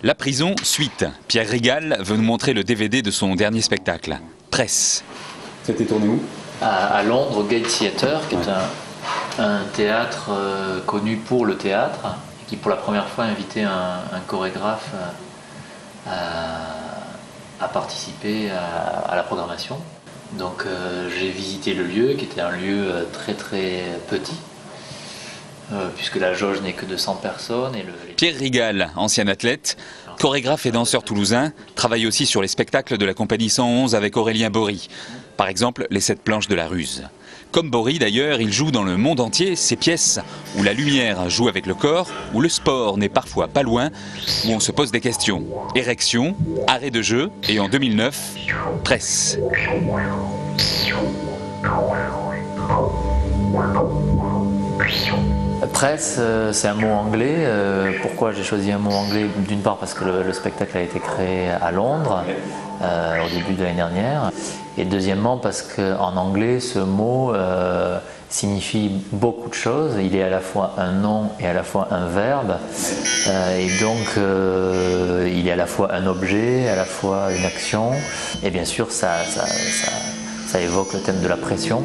La prison, suite. Pierre Rigal veut nous montrer le DVD de son dernier spectacle, Presse. C'était tourné où? À Londres, au Gate Theatre, qui est un théâtre connu pour le théâtre, et qui pour la première fois a invité un chorégraphe à participer à la programmation. Donc j'ai visité le lieu, qui était un lieu très très petit, puisque la jauge n'est que de 100 personnes. Pierre Rigal, ancien athlète, chorégraphe et danseur toulousain, travaille aussi sur les spectacles de la compagnie 111 avec Aurélien Bory. Par exemple, les 7 planches de la ruse. Comme Bory d'ailleurs, il joue dans le monde entier ces pièces où la lumière joue avec le corps, où le sport n'est parfois pas loin, où on se pose des questions. Érection, arrêt de jeu et en 2009, Presse. Presse, c'est un mot anglais. Pourquoi j'ai choisi un mot anglais? D'une part parce que le spectacle a été créé à Londres au début de l'année dernière. Et deuxièmement parce qu'en anglais, ce mot signifie beaucoup de choses. Il est à la fois un nom et à la fois un verbe. Et donc, il est à la fois un objet, à la fois une action. Et bien sûr, ça évoque le thème de la pression,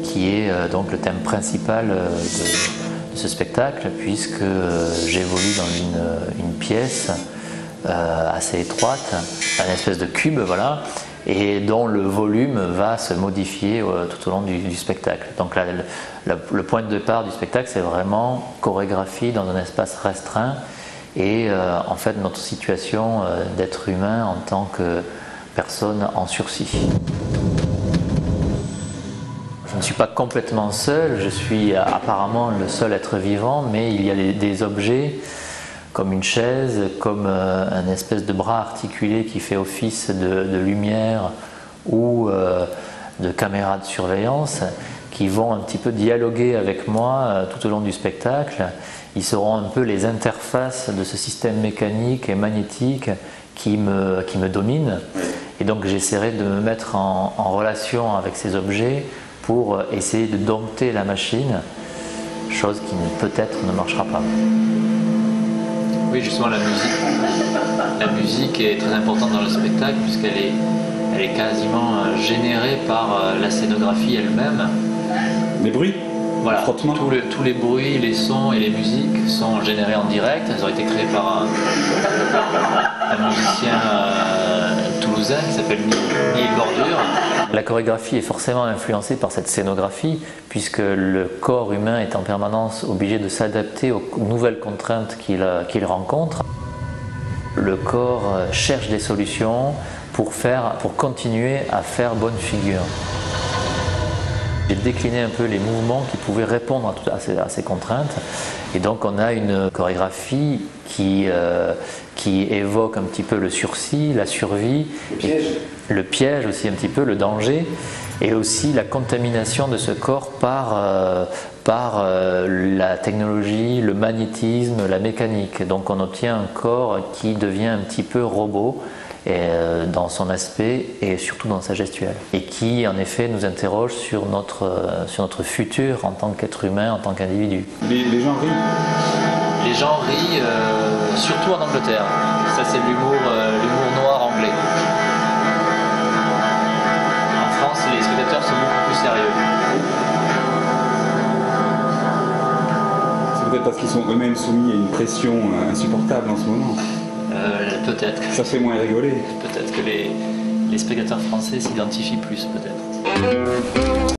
qui est donc le thème principal de ce spectacle, puisque j'évolue dans une pièce assez étroite, une espèce de cube, voilà, et dont le volume va se modifier tout au long du spectacle. Donc là, le point de départ du spectacle, c'est vraiment chorégraphie dans un espace restreint, et en fait notre situation d'être humain en tant que personne en sursis. Je ne suis pas complètement seul, je suis apparemment le seul être vivant, mais il y a des objets comme une chaise, comme un espèce de bras articulé qui fait office de lumière ou de caméra de surveillance, qui vont un petit peu dialoguer avec moi tout au long du spectacle. Ils seront un peu les interfaces de ce système mécanique et magnétique qui me domine. Et donc j'essaierai de me mettre en relation avec ces objets pour essayer de dompter la machine, chose qui peut-être ne marchera pas. Oui, justement, la musique est très importante dans le spectacle, puisqu'elle est quasiment générée par la scénographie elle-même. Les bruits? Voilà, tous les bruits, les sons et les musiques sont générés en direct. Elles ont été créées par un musicien toulousain qui s'appelle Neil Bordure. La chorégraphie est forcément influencée par cette scénographie, puisque le corps humain est en permanence obligé de s'adapter aux nouvelles contraintes qu'il rencontre. Le corps cherche des solutions pour continuer à faire bonne figure. J'ai décliné un peu les mouvements qui pouvaient répondre à ces contraintes, et donc on a une chorégraphie qui évoque un petit peu le sursis, la survie, le piège aussi un petit peu, le danger, et aussi la contamination de ce corps par la technologie, le magnétisme, la mécanique. Donc on obtient un corps qui devient un petit peu robot, dans son aspect et surtout dans sa gestuelle, et qui en effet nous interroge sur notre futur en tant qu'être humain, en tant qu'individu. Les gens rient? Les gens rient, surtout en Angleterre. Ça, c'est l'humour noir anglais. En France, les spectateurs sont beaucoup plus sérieux. C'est peut-être parce qu'ils sont eux-mêmes soumis à une pression insupportable en ce moment. Peut-être. Ça fait moins rigoler. Peut-être que les spectateurs français s'identifient plus, peut-être.